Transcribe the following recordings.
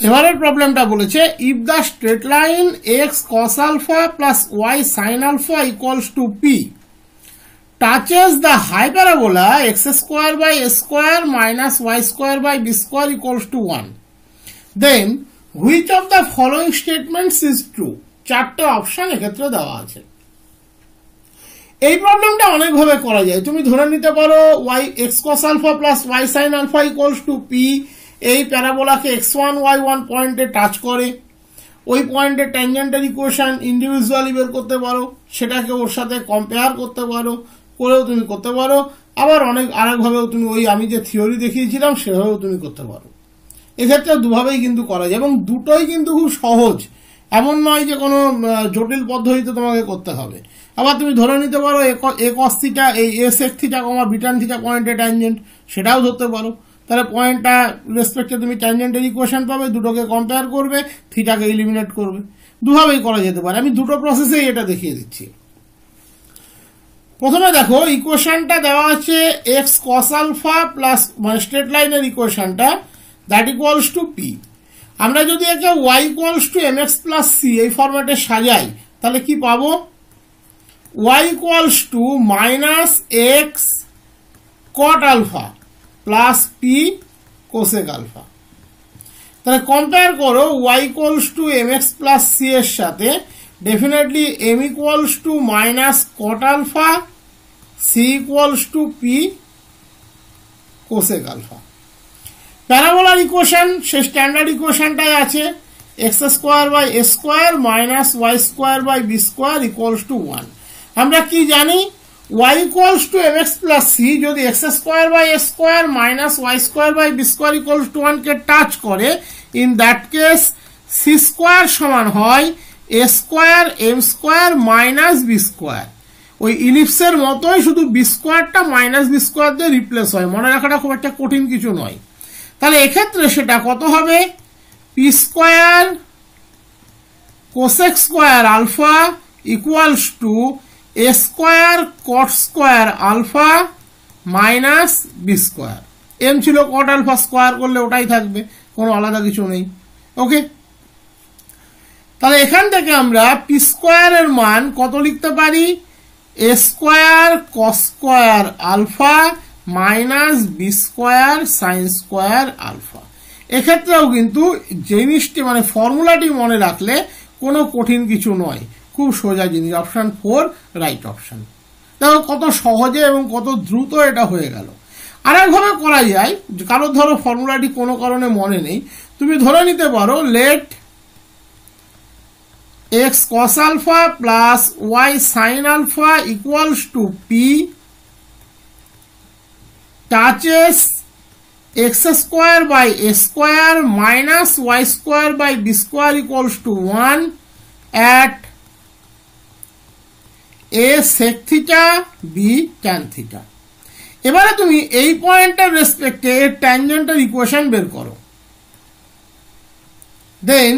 এবারের প্রবলেমটা বলেছে if the straight line x cos alpha plus y sine alpha equals to p touches the hyperbola x square by a square minus y square by b square equals to 1, then which of the following statements is true? চারটে option এক্ষেত্রে দেওয়া আছে। এই প্রবলেমটা অনেকভাবে করা যায়। তুমি ধরে নিতে পারো y x cos alpha plus y sin alpha equals to p, এই প্যারাবোলাকে x1 y1 পয়েন্টে টাচ করে, ওই পয়েন্টে ট্যানজেন্টের ইকুয়েশন ইন্ডিভিজুয়ালি বের করতে পারো, সেটাকে ওর সাথে কম্পেয়ার করতে পারো, করেও তুমি করতে পারো। আবার অনেক আরেকভাবেও তুমি ওই আমি যে থিওরি দেখিয়েছিলাম সেভাবেও তুমি করতে পারো। এক্ষেত্রে দুভাবেই কিন্তু করা যায় এবং দুটোই কিন্তু খুব সহজ, এমন নয় যে কোনো জটিল পদ্ধতিতে তোমাকে করতে হবে। আবার তুমি ধরে নিতে পারো এ কস থিটা এই a sec theta comma b tan theta পয়েন্টে ট্যানজেন্ট, সেটাও ধরতে পারো। তাহলে পয়েন্টটা রেসপেক্টে তুমি ট্যানজেন্টের ইকুয়েশন পাবে, দুটোকে কম্পেয়ার করবে, থিটাকে ইলিমিনেট করবে। দুভাবেই করা যেতে পারে। আমি দুটো প্রসেসেই এটা দেখিয়ে দিচ্ছি। প্রথমে দেখো ইকুয়েশনটা দেওয়া আছে এক্স কস আলফা প্লাস মানে স্ট্রেট লাইনের ইকুয়েশনটা দ্যাট ইকুয়ালস টু পি। আমরা যদি একে y equals to m x plus c এই ফরম্যাটে সাজাই তাহলে কি পাবো? Y equals to minus x cot alpha plus p cosec alpha. তাহলে কম্পেয়ার করো y equals to m x plus c এর সাথে, definitely m equals to minus cot alpha, c equals to p cosec alpha. প্যারাবোলার equation সে standard ইকুয়েশনটাই আছে, x square by a square minus y square by b square equals to 1। আমরা কি জানি? y equals to mx plus c যদি x square by a square minus y square by b square equals to 1 K touch করে, in that case c square সমান হয় a square m square minus b square। ওই ইলিপসের মতোই শুধু b স্কোয়ারটা minus b square দিয়ে replace হয়। মনে রাখাটা খুব একটা কঠিন কিছু নয়। তাহলে এক্ষেত্রে সেটা কত হবে? p square cosec square alpha equals to a square cot square alpha minus b square. M ছিল কট আলফা, স্কোয়ার করলে ওটাই থাকবে, কোনো আলাদা কিছু নেই। ওকে, তাহলে এখান থেকে আমরা পি স্কোয়ারের মান কত লিখতে পারি? A square cos square alpha minus b square sine square alpha. এক্ষেত্রেও কিন্তু জিনিসটি মানে ফর্মুলাটি মনে রাখলে কোনো কঠিন কিছু নয়, খুব সোজা জিনিস। Option 4 right option. দেখো কত সহজে এবং কত দ্রুত এটা হয়ে গেল। আর একভাবে করা যায়, কারো ধরো ফর্মুলাটি কোনো কারণে মনে নেই, তুমি ধরে নিতে পারো let x cos alpha plus y sine alpha equals to p touches x square by a square minus y square by b square equals to 1 at a sec theta b tan theta। এবারে তুমি এই পয়েন্টের রেসপেক্টে এর ট্যানজেন্টের equation বের করো। দেন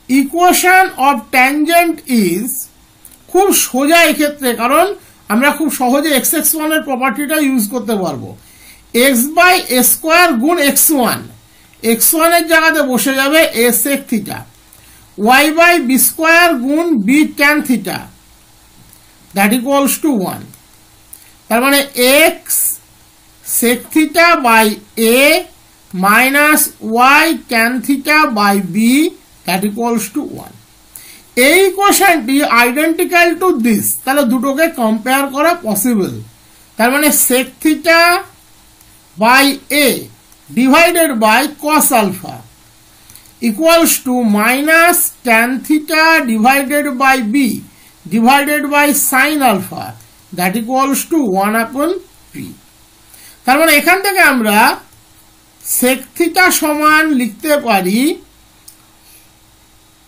equation of tangent is, খুব সোজা এক্ষেত্রে, কারণ আমরা খুব সহজে x(x1) এর প্রপার্টিটা ইউজ করতে পারবো। x বাই এ স্কোয়ার গুণ x1, x1 এর জায়গাতে বসে যাবে a sec theta, y by b square গুণ b tan theta that equals to 1। তার মানে x sec theta by a minus y tan theta by b that equals to 1। এই ইকুয়েশনটি আইডেন্টিক্যাল টু দিস, তাহলে দুটোকে কম্পেয়ার করা possible. তার মানে sec theta by a divided by cos alpha equals to minus tan theta divided by b divided by sin alpha that equals to 1 upon p। তার মানে এখান থেকে আমরা sec theta সমান লিখতে পারি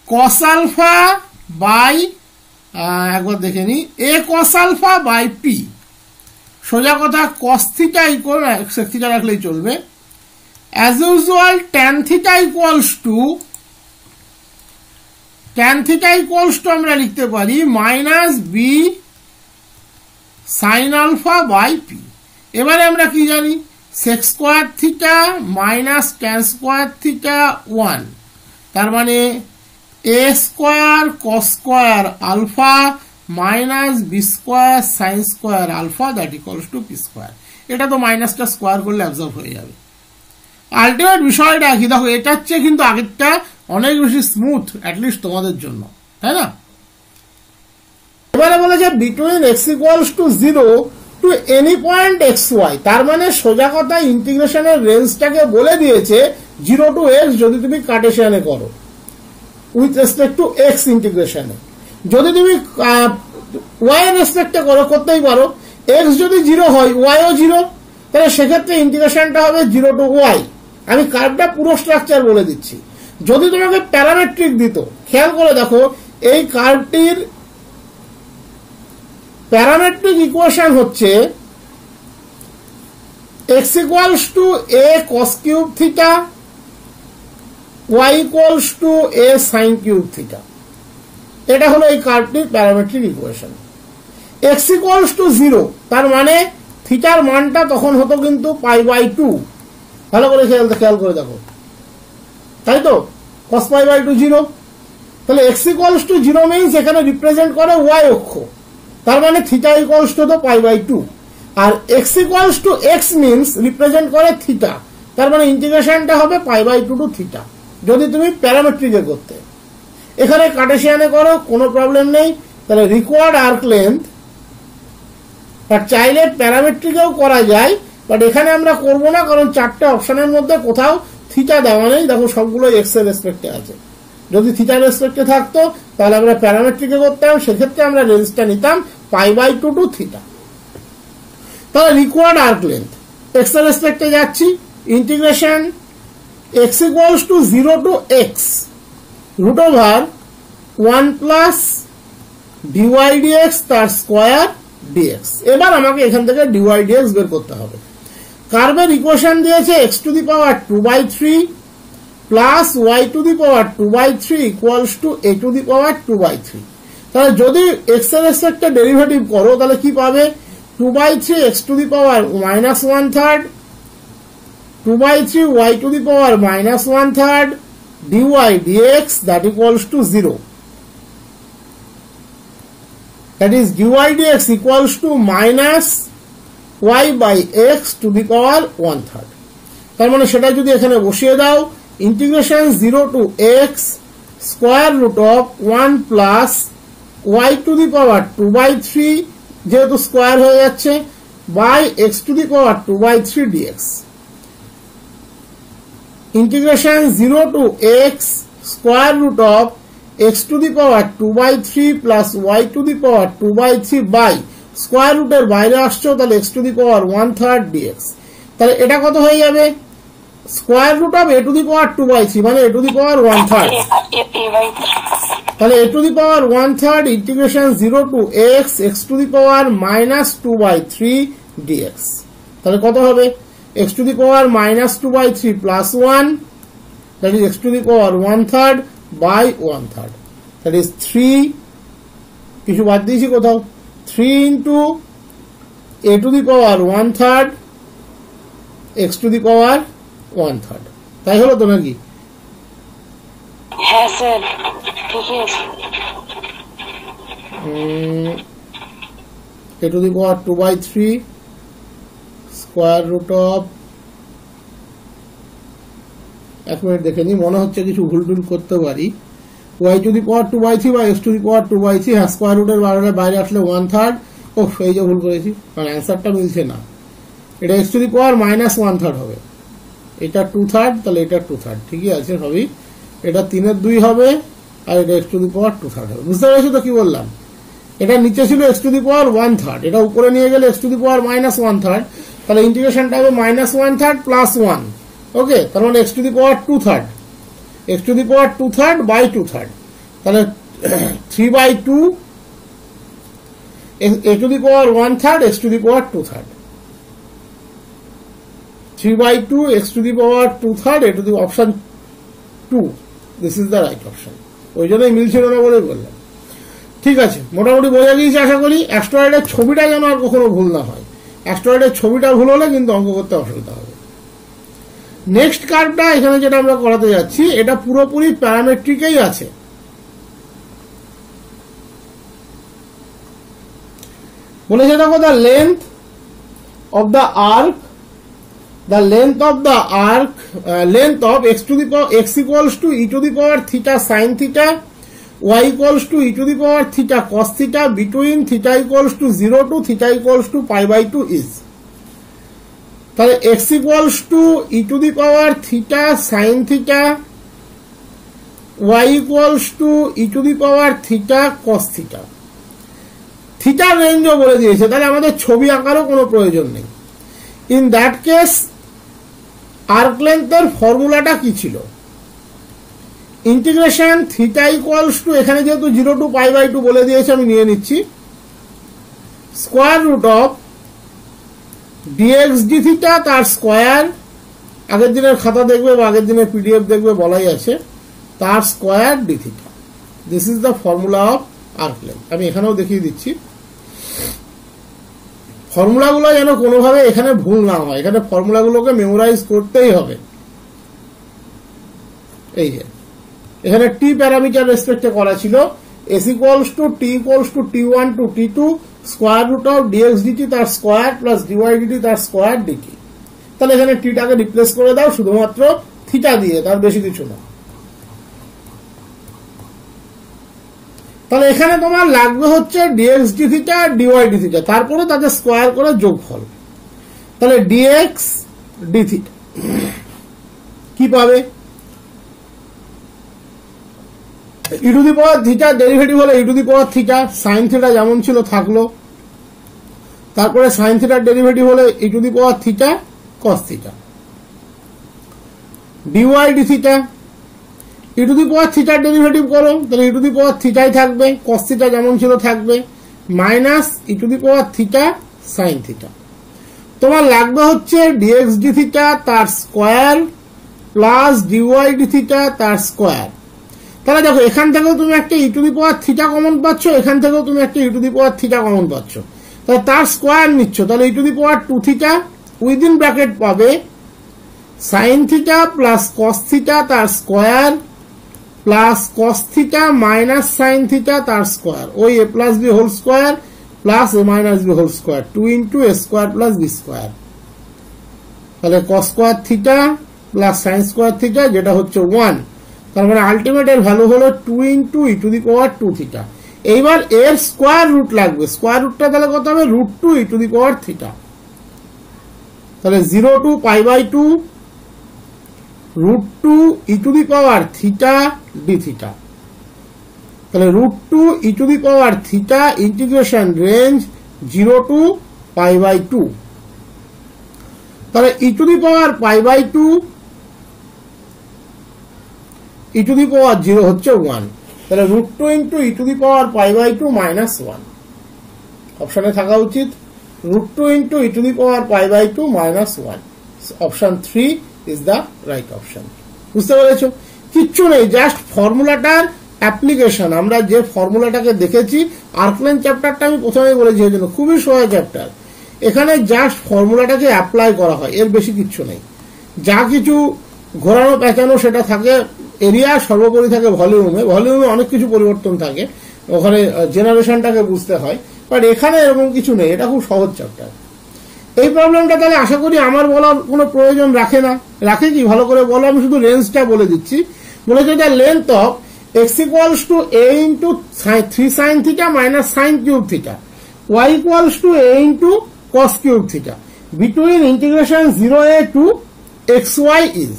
cos alpha by একবার দেখে নি a cos alpha by p। সোজা কথা cos theta equal sec theta রাখলেই চলবে। As usual, tan theta equals to আমরা লিখতে পারি minus b sine alpha by p. এবারে আমরা কি জানি? sec square theta minus tan square theta 1, তার মানে a square cos square alpha minus b square sin square alpha that equals to p square. এটা তো মাইনাসটা স্কয়ার করলে অ্যাবজর্ব হয়ে যাবে। আলটিমেট বিষয়টা কি দেখো, এটার চেয়ে কিন্তু আগেরটা অনেক বেশি স্মুথ, অ্যাটলিস্ট তোমাদের জন্য, তাই না? এবারে বলেছে between x equals to 0 to any point xy, তার মানে সোজা কথা ইন্টিগ্রেশনের রেঞ্জটাকে বলে দিয়েছে 0 টু x যদি তুমি কার্টেসিয়ানে করো উইথ রেসপেক্ট টু x ইন্টিগ্রেশনে। যদি তুমি y এর রেসপেক্টে করো করতেই পারো, x যদি 0 হয় y ও 0, তাহলে সেক্ষেত্রে ইন্টিগ্রেশনটা হবে 0 টু y। আমি কার্ভটা পুরো স্ট্রাকচার বলে দিচ্ছি। যদি তোমাকে প্যারামেট্রিক দিত, খেয়াল করে দেখো এই কার্ভটির প্যারামেট্রিক ইকুয়েশন হচ্ছে x equals to a cos cube theta, y equals to a sin cube theta. এটা হলো এই কার্ভটির parametric equation. x equals to 0, তার মানে থিটার মানটা তখন হতো কিন্তু π/2। ভালো করে খেয়াল করে দেখো, তাই তো cos π/2 0। তাহলে x ইকুয়ালস টু 0 মিন্স এখানে রিপ্রেজেন্ট করে y অক্ষ, তার মানে থিটা ইকুয়ালস টু তো π/2। আর x equals two x means represent করে থিটা, তার মানে ইন্টিগ্রেশনটা হবে π/2 টু থিটা যদি তুমি প্যারামেট্রিকে করতে। এখানে কার্টেসিয়ানে করো কোনো প্রবলেম নেই। তাহলে রিকোয়ার্ড আর্ক লেন্থ, বাট চাইলে প্যারামেট্রিকেও করা যায়, বাট এখানে আমরা করব না, কারণ চারটে অপশনের মধ্যে কোথাও থিটা দেওয়া নেই। দেখো সবগুলো এক্স এর রেসপেক্টে আছে। যদি থিটার রেসপেক্টে থাকতো তাহলে আমরা প্যারামেট্রিকে করতাম, সেক্ষেত্রে আমরা রেঞ্জটা নিতাম π/2 টু থিটা। তাহলে রিকোয়ার্ড আর্ক লেন্থ এক্স এর রেসপেক্টে যাচ্ছি, integration x equals to 0 to x root over 1 plus dy dx তার স্কয়ার dx। এবার আমাকে এখান থেকে dy dx বের করতে হবে। কার্ভের ইকুয়েশন দিয়েছে x to the power 2/3 plus y to the power 2/3 equals to a to the power 2/3। তাহলে যদি x এর রেসপেক্টে ডেরিভেটিভ করো তাহলে কি পাবে? 2/3 x to the power -1/3 2/3 y to the power -1/3 dy dx that equals to 0. That is dy dx equals to minus y by x to the power 1/3. তার মানে সেটা যদি এখানে বসিয়ে দাও, integration 0 to x square root of 1 plus y to the power 2/3 যেহেতু square হয়ে যাচ্ছে by x to the power 2/3 dx। integration 0 to x square root of x to the power 2/3 plus y to the power 2/3 by square root এর বাইরে আসছো, তাহলে x to the power 1/3 dx। তাহলে এটা কত হয়ে যাবে? Square root of a to the power 2/3 মানে a to the power 1/3। তাহলে a to the power 1/3 integration 0 to x to the power -2/3 dx। তাহলে কত হবে? x to the power -2/3 plus 1, that is x to the power 1/3 by 1/3, that is 3, কিছু বাদ দিয়েছি কোথাও, 3 into a to the power 1/3 x to the power 1/3। তাই হলো তো নাকি? হ্যাঁ স্যার ঠিকই আছে। a to the power 2/3 square root of, এক মিনিট দেখে নি, মনে হচ্ছে কিছু ভুল টুল করতে পারি, y টু দি পাওয়ার 2/3 বা x টু দি পাওয়ার 2/3, হ্যাঁ স্কয়ার রুটের বাইরে আসলে 1/3। ও এই যে ভুল করেছি, কারণ অ্যান্সারটা মিলছে না। এটা x টু দি পাওয়ার -1/3 হবে, এটা 2/3, তাহলে এটা 2/3 ঠিকই আছে সবই। এটা 3/2 হবে আর এটা x টু দি পাওয়ার 2/3 হবে। বুঝতে পেরেছো তো কি বললাম? এটা নিচে ছিল x টু দি পাওয়ার 1/3, এটা উপরে নিয়ে গেলে x টু দি পাওয়ার -1/3, তাহলে ইন্টিগ্রেশনটা হবে -1/3 প্লাস 1। ওকে, তার মানে x to the power 2/3, x to the power 2/3 by 2/3, তাহলে 3/2 a to the power 1/3 x to the power 2/3, 3/2 x to the power 2/3 a to the option 2, this is the right option। ওই জন্যই মিলছিল না বলে বললাম। ঠিক আছে, মোটামুটি বোঝা গিয়েছে আশা করি। অ্যাস্ট্রয়েডের ছবিটা যেন আর কখনো ভুল না হয়, অ্যাস্ট্রয়েডের ছবিটা ভুল হলে কিন্তু অঙ্ক করতে অসুবিধা হবে। নেক্সট কার্ভটা এখানে যেটা আমরা করাতে যাচ্ছি এটা পুরোপুরি প্যারামেট্রিকেই আছে। বলেছে দেখো the length of the arc, the length of the arc, length of x equals to e to the power theta sin theta, y equals to e to the power theta cos theta between theta equals to 0 to theta equals to pi by 2 is, তাহলে x equals to e to the power theta sin theta, y equals to e to the power theta cos theta, থিটার রেঞ্জও বলে দিয়েছে, তাহলে আমাদের ছবি আঁকারও কোনো প্রয়োজন নেই। ইন দ্যাট কেস আর্ক লেন্থের ফর্মুলাটা কি ছিল? ইন্টিগ্রেশন থিটা ইকুয়ালস টু, এখানে যেহেতু 0 টু পাই বাই 2 বলে দিয়েছে আমি নিয়ে নিচ্ছি, square root of dx d theta তার স্কোয়ার, আগের দিনের খাতা দেখবে বা আগের দিনের পিডিএফ দেখবে বলাই আছে, তার square d theta. This is the formula of arc length. আমি এখানেও দেখিয়ে দিচ্ছি, ফর্মুলাগুলো যেন কোনোভাবে এখানে ভুল না হয়, এখানে ফর্মুলাগুলোকে মেমোরাইজ করতেই হবে। এই যে এখানে টি প্যারামিটার রেসপেক্টে করা ছিল, s equals to t equals to টি1 টু টি2 square root of dx dt তার স্কোয়ার প্লাস ডিওয়াই ডিটি তার স্কোয়ার ডিটি। তাহলে এখানে টিটাকে রিপ্লেস করে দাও শুধুমাত্র থিটা দিয়ে, তার বেশি কিছু না। তাহলে এখানে তোমার লাগবে হচ্ছে dx d theta dy d theta, তারপরে তাকে স্কোয়ার করে যোগফল। তাহলে ডিএক্স ডি থিটা কি পাবে? E to the power theta derivative হলো e to the power theta, sine theta যেমন ছিল থাকলো, তারপরে সাইন থিটার ডেরিভেটিভ হলো e to the power theta cos theta, dy d theta e to the power থিটার ডেরিভেটিভ করো, তাহলে ই টু দি পাওয়ার থিটাই থাকবে, কস থিটা যেমন ছিল থাকবে, minus e to the power theta sine theta. তোমার লাগবে হচ্ছে ডিএক্স ডি থিটা তার square plus dy d theta তার স্কোয়ার। তাহলে দেখো এখান থেকেও তুমি একটা e to the power theta common পাচ্ছ, এখান থেকেও তুমি একটা e to the power theta common পাচ্ছ, তাহলে তার স্কোয়ার নিচ্ছ, তাহলে e to the power 2 theta within bracket পাবে sine theta plus cos theta তার square plus cos theta minus sine theta তার স্কোয়ার, ওই a plus b whole square plus a minus b whole square, 2 into a square plus b square. তাহলে cos square theta plus sine square theta যেটা হচ্ছে 1, তার মানে ultimate এর value হলো 2 into e to the power 2 theta. এইবার এর square root লাগবে, স্কোয়ার রুটটা তাহলে কত হবে? √2 e to the power theta. তাহলে 0 to pi by 2 √2 e to the power theta d theta. তাহলে √2 e to the power theta integration range 0 to pi by 2। তাহলে e to the power pi by 2 e to the power 0 হচ্ছে 1, তাহলে √2 into e to the power pi by 2 minus 1 অপশনে থাকা উচিত, √2 into e to the power pi by 2 minus 1। Option 3 is the right option. বুঝতে পেরেছো? কিচ্ছু নেই, just ফর্মুলাটার application. আমরা যে ফর্মুলাটাকে দেখেছি আর্কলেন চ্যাপ্টারটা আমি প্রথমেই বলেছি, এই জন্য খুবই সহজ চ্যাপ্টার। এখানে জাস্ট ফর্মুলাটাকে অ্যাপ্লাই করা হয়, এর বেশি কিচ্ছু নেই। যা কিছু ঘোরানো পেঁচানো সেটা থাকে এরিয়া, সর্বোপরি থাকে ভলিউমে। ভলিউমে অনেক কিছু পরিবর্তন থাকে, ওখানে জেনারেশনটাকে বুঝতে হয়, বাট এখানে এরকম কিছু নেই, এটা খুব সহজ চ্যাপ্টার। এই প্রবলেমটা তাহলে আশা করি আমার বলার কোনো প্রয়োজন রাখে না। রাখে কি? ভালো করে বলো, আমি শুধু রেঞ্জটা বলে দিচ্ছি। বলেছে the length of x equals to a into 3 sine theta minus sine cube theta, y equals to a into cos cube theta between integration 0a to xy is.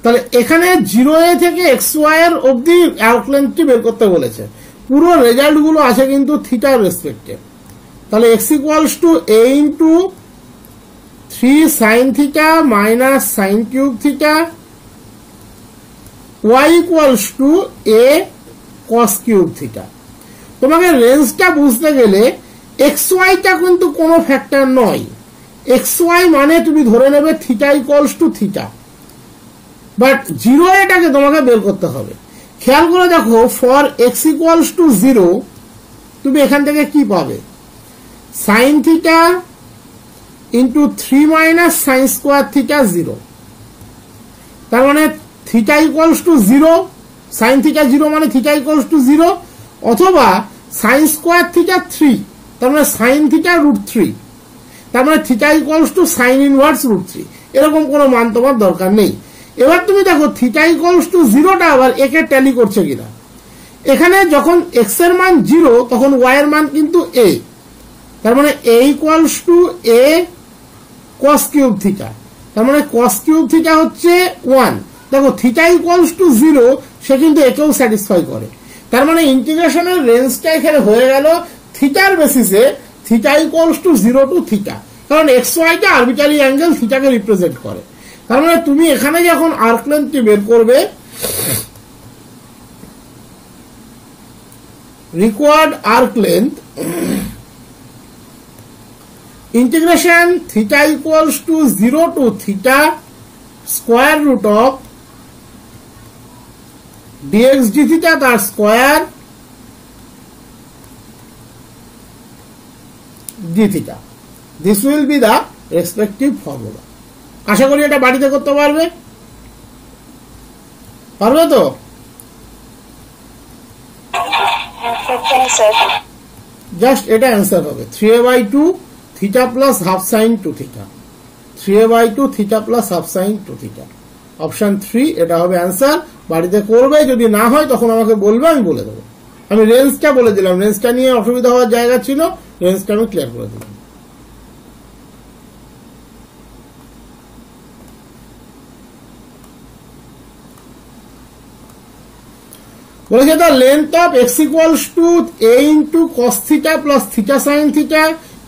তাহলে এখানে 0a থেকে xy এর অবধি আর্ক লেন্থটি বের করতে বলেছে। পুরো রেজাল্ট গুলো আছে কিন্তু থিটার রেসপেক্টে। তাহলে x equals to a into 3 sine theta minus sine cube theta, y equals to a cos cube theta. তোমাকে রেঞ্জটা বুঝতে গেলে xy টা কিন্তু কোনো ফ্যাক্টর নয়। xy মানে তুমি ধরে নেবে theta equals to theta, but 0a টাকে তোমাকে বের করতে হবে। খেয়াল করে দেখো, ফর x ইকুয়ালস টু 0 তুমি এখান থেকে কি পাবে? Sine theta into 3 minus sine square theta 0, তার মানে theta equals to 0, sine theta 0 মানে থিটা ইকুয়ালস টু 0, অথবা সাইন স্কোয়ার থিটা 3, তার মানে সাইন থিটা √3, তার মানে theta equals two sign inverse √3। এরকম কোনো মান তোমার দরকার নেই। এবার তুমি দেখো থিটা ইকুয়ালস টু 0টা আবার একে ট্যালি করছে কিনা। এখানে যখন এক্স এর মান 0 তখন ওয়াই এর মান কিন্তু a, তার মানে a equals to a cos cube theta, তার মানে cos কিউব থিটা হচ্ছে 1। দেখো থিটা ইকুয়ালস টু 0 সে কিন্তু একেও স্যাটিসফাই করে, তার মানে ইন্টিগ্রেশনের রেঞ্জটা এখানে হয়ে গেল থিটার বেসিসে theta equals to 0 to theta, কারণ এক্স ওয়াইটা আরবিটারি অ্যাঙ্গেল থিটাকে রিপ্রেজেন্ট করে। তার মানে তুমি এখানে যখন আর্ক লেন্থটি বের করবে, required arc length integration theta equals to 0 to theta square root of dx d theta তার square d theta. This will be the respective formula. আশা করি এটা বাড়িতে করতে পারবে তো? জাস্ট এটা অ্যান্সার হবে 3a/2 theta plus half sign 2 theta, 3a/2 theta plus half sign 2 theta. Option 3 এটা হবে অ্যান্সার। বাড়িতে করবে, যদি না হয় তখন আমাকে বলবে, আমি বলে দেবো। আমি রেঞ্জটা বলে দিলাম, রেঞ্জটা নিয়ে অসুবিধা হওয়ার জায়গা ছিল, রেঞ্জটা আমি ক্লিয়ার করে দিলাম। বলেছে the length of x equals to a into cos theta plus theta sine theta,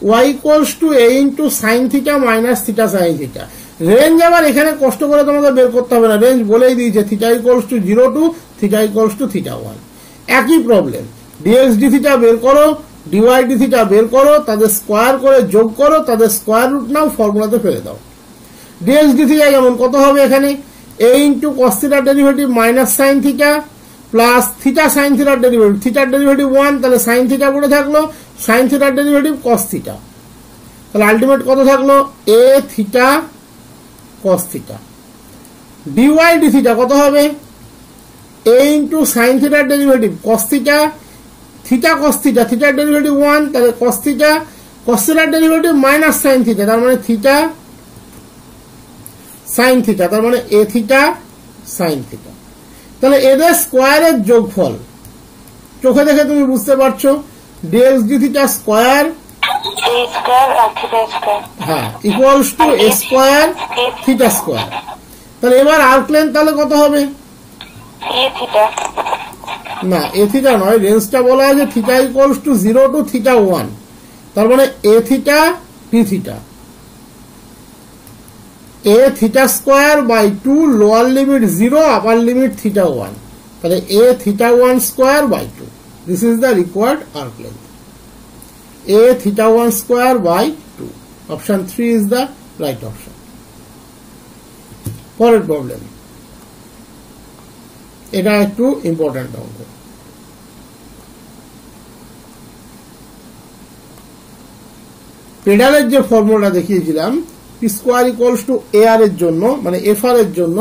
y equals to a into sine theta minus theta sine theta. Range আবার এখানে কষ্ট করে তোমাকে বের করতে হবে না, রেঞ্জ বলেই দিয়েছে theta equals to 0 to theta equals to theta 1। একই প্রবলেম, dx d থিটা বের করো, dy d থিটা বের করো, তাদের স্কোয়ার করে যোগ করো, তাদের স্কোয়ার রুট নাও, ফর্মুলাতে ফেলে দাও। dx d থিটা যেমন কত হবে এখানে a ইন্টু কস থিটার derivative minus sine theta plus theta sign থিটার ডেরিভেটিভ, থিটার ডেরিভেটিভ 1, তাহলে সাইন থিটা পড়ে থাকলো, সাইন থিটার ডেরিভেটিভ কস থিটা, তাহলে আলটিমেট কত থাকলো a theta cos theta. dy d theta কত হবে a ইন্টু সাইন থিটার derivative cos theta, theta cos theta, থিটার ডেরিভেটিভ 1, তাহলে cos থিটা, cos থিটার ডেরিভেটিভ মাইনাস সাইন থিটা, তার মানে থিটা সাইন থিটা, তার মানে a থিটা সাইন থিটা। তাহলে এদের স্কোয়ারের যোগফল চোখে দেখে তুমি বুঝতে পারছো, dx d থিটা স্কোয়ার হ্যাঁ equals to a square theta square. তাহলে এবার আর্ক লেন্থ তাহলে কত হবে? না এ থিটা নয়, রেঞ্জটা বলা আছে theta equals to 0 to theta 1, তার মানে a theta d theta, a theta square by 2 lower limit 0 upper limit theta 1, তাহলে a theta 1 square by 2। This is the required arc length, a theta 1 square by 2. Option 3 is the right option. পরের problem, এটা একটু important অঙ্ক। পেডালের যে formula দেখিয়েছিলাম P square equals to a আর এর জন্য, মানে এফ আর এর জন্য,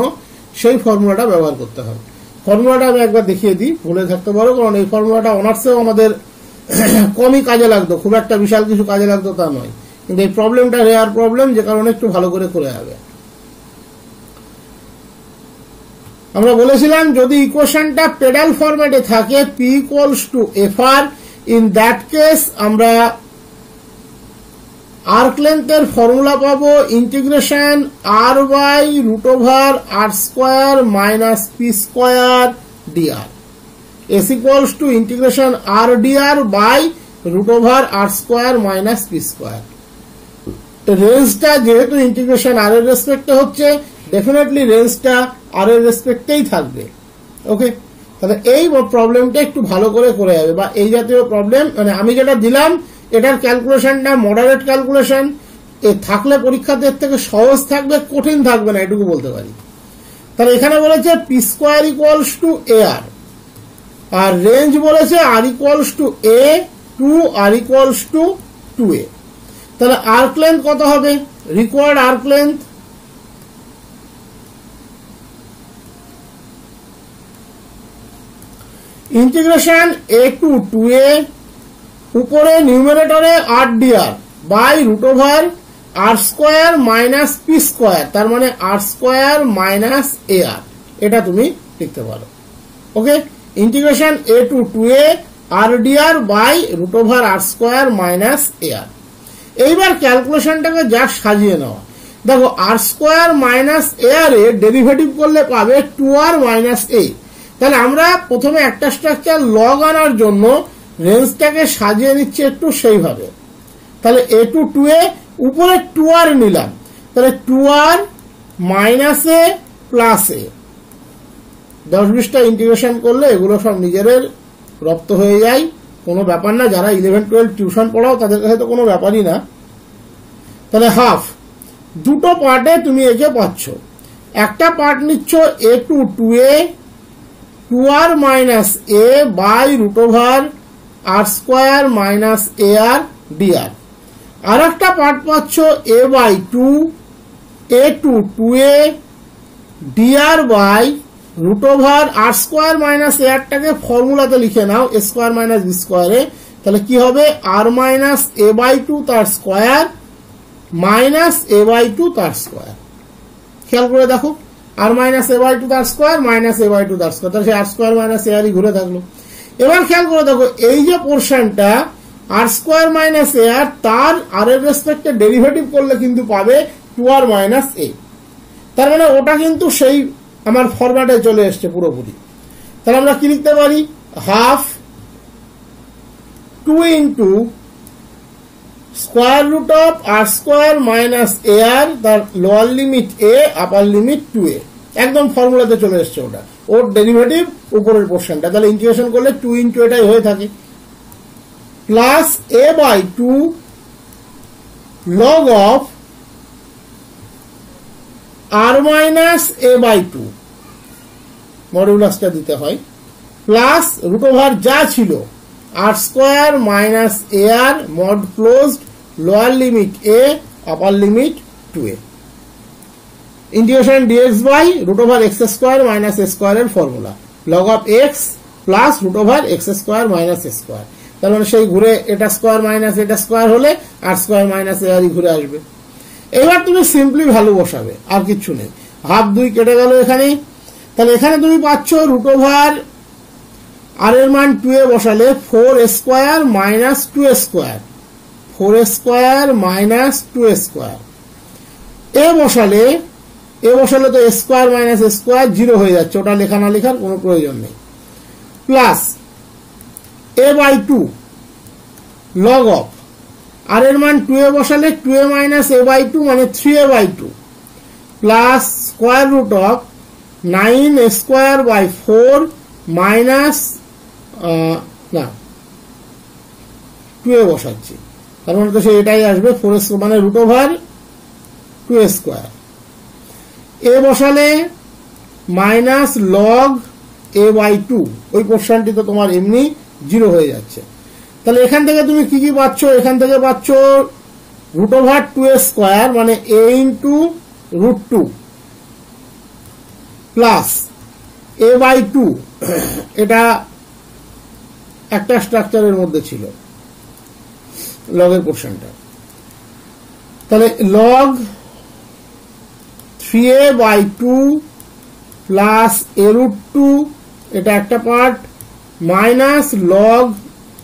সেই ফর্মুলাটা ব্যবহার করতে হবে। ফর্মুলাটা আমি একবার দেখিয়ে দিই, ভুলে থাকতে পারো, কারণ এই ফর্মুলাটা অনার্সেও আমাদের কমই কাজে লাগতো, খুব একটা বিশাল কিছু কাজে লাগতো তা নয়, কিন্তু এই প্রবলেমটা রেয়ার প্রবলেম, যে কারণে একটু ভালো করে যাবে। আমরা বলেছিলাম যদি ইকুয়েশনটা পেডাল ফরম্যাটে থাকে p equals to f r, in that case আমরা আর্ক লেন্থের ফর্মুলা পাবো integration r by root over r square minus p square dr, s equals to integration r dr by root over r square minus p square. রেঞ্জটা যেহেতু integration r এর রেসপেক্টে হচ্ছে, definitely রেঞ্জটা r এর রেসপেক্টেই থাকবে। ওকে, তাহলে এই প্রবলেমটা একটু ভালো করে যাবে, বা এই জাতীয় প্রবলেম, মানে আমি যেটা দিলাম এটার ক্যালকুলেশনটা মডারেট ক্যালকুলেশন থাকলে পরীক্ষাদের থেকে সহজ থাকবে, কঠিন থাকবে না, এটুকু বলতে পারি। তাহলে এখানে বলেছে p square equals to a r, আর রেঞ্জ বলেছে r equals to a to r equals to 2a। তাহলে আর্ক লেন্থ কত হবে? Required arc length integration a to 2a উপরে নিউমারেটরে r/dr by root over r square minus p square, তার মানে r square minus ar, এটা তুমি লিখতে পারো। Okay, integration a to 2a r/dr by root over r square minus ar। এইবার ক্যালকুলেশনটাকে যা সাজিয়ে নেওয়া, দেখো r স্কোয়ার মাইনাস ar এর ডেরিভেটিভ করলে পাবে 2r মাইনাস a। তাহলে আমরা প্রথমে একটা স্ট্রাকচার লগ আনার জন্য রেঞ্জটাকে সাজিয়ে নিচ্ছি একটু সেইভাবে। তাহলে a টু 2a উপরে 2r নিলাম, তাহলে 2r minus a plus a। 10-20টা ইন্টিগ্রেশন করলে এগুলো সব নিজেদের রপ্ত হয়ে যায়, কোনো ব্যাপার না। যারা 11-12 টিউশন পড়াও তাদের কাছে তো কোনো ব্যাপারই না। তাহলে হাফ, দুটো পার্টে তুমি একে পাচ্ছ। একটা পার্ট নিচ্ছ a to 2a 2r minus a by root over r square minus ar dr। আর একটা পার্ট পাচ্ছ a by 2 a to 2a dr by root over r square minus arটাকে ফর্মুলাতে লিখে নাও a স্কোয়ার মাইনাস b স্কোয়ারে। তাহলে কি হবে r মাইনাস a বাই 2 তার স্কোয়ার মাইনাস a বাই 2 তার স্কোয়ার। খেয়াল করে দেখো, r মাইনাস a বাই 2 তার স্কোয়ার মাইনাস a বাই 2 তার স্কোয়ার, তাহলে r স্কোয়ার মাইনাস ar ঘুরে থাকলো। এবার খেয়াল করে দেখো, এই যে পোর্শনটা r স্কোয়ার মাইনাস ar, তার r এর রেসপেক্টে ডেরিভেটিভ করলে কিন্তু পাবে 2r মাইনাস a। তার মানে ওটা কিন্তু সেই আমার ফরম্যাটে চলে এসছে পুরোপুরি। তাহলে আমরা কি লিখতে পারি, half 2 into square root of r square minus ar, তার lower limit a upper limit 2a, একদম ফর্মুলাতে চলে এসছে ওটা, ওর ডেরিভেটিভ উপরের পোর্শনটা। তাহলে ইন্টিগ্রেশন করলে 2 ইন্টু এটাই হয়ে থাকে, plus a by 2 log of r minus a by 2, মডুলাসটা দিতে হয়, প্লাস রুট ওভার যা ছিল r square minus ar mod closed lower limit a upper limit 2a, integration dx by root over x square minus a square এর formula, log of x plus root over x square minus a square. তার মানে সেই ঘুরে এটা square minus এটা square হলে r square minus ar ঘুরে আসবে। এবার তুমি সিম্পলি ভ্যালু বসাবে, আর কিচ্ছু নেই। হাফ 2 কেটে গেল এখানে। তাহলে এখানে তুমি পাচ্ছ রুট ওভার আর এর মান 2a বসালে 4 square minus 2 square, 4 square minus 2 square. এ বসালে তো স্কোয়ার মাইনাস স্কোয়ার 0 হয়ে যাচ্ছে, ওটা লেখা না লেখার কোনো প্রয়োজন নেই, plus a by 2 log of r এর মান 2a বসালে 2a মাইনাস a বাই 2 মানে 3a by 2, plus square root of 9 square by 4 minus না 2a বসাচ্ছি, তার মানে তো সে এটাই আসবে 4 স্কোয়ার মানে রুট ওভার 2a স্কোয়ার। এ বসালে মাইনাস লগ a বাই 2, ওই পোর্শনটি তো তোমার এমনি 0 হয়ে যাচ্ছে। তাহলে এখান থেকে তুমি কি কি পাচ্ছ, এখান থেকে পাচ্ছ রুট ওভার 2a স্কোয়ার মানে a into root 2 plus a by 2, এটা একটা স্ট্রাকচারের মধ্যে ছিল লগের পোর্শনটা। তাহলে log 3a by 2 plus a root 2, এটা একটা part, minus log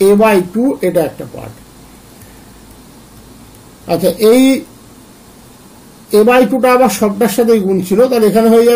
a by 2, এটা একটা পার্ট। আচ্ছা, এই a বাই 2টা আবার সবটার সাথে গুণ ছিল, তাহলে এখানে হয়ে যাবে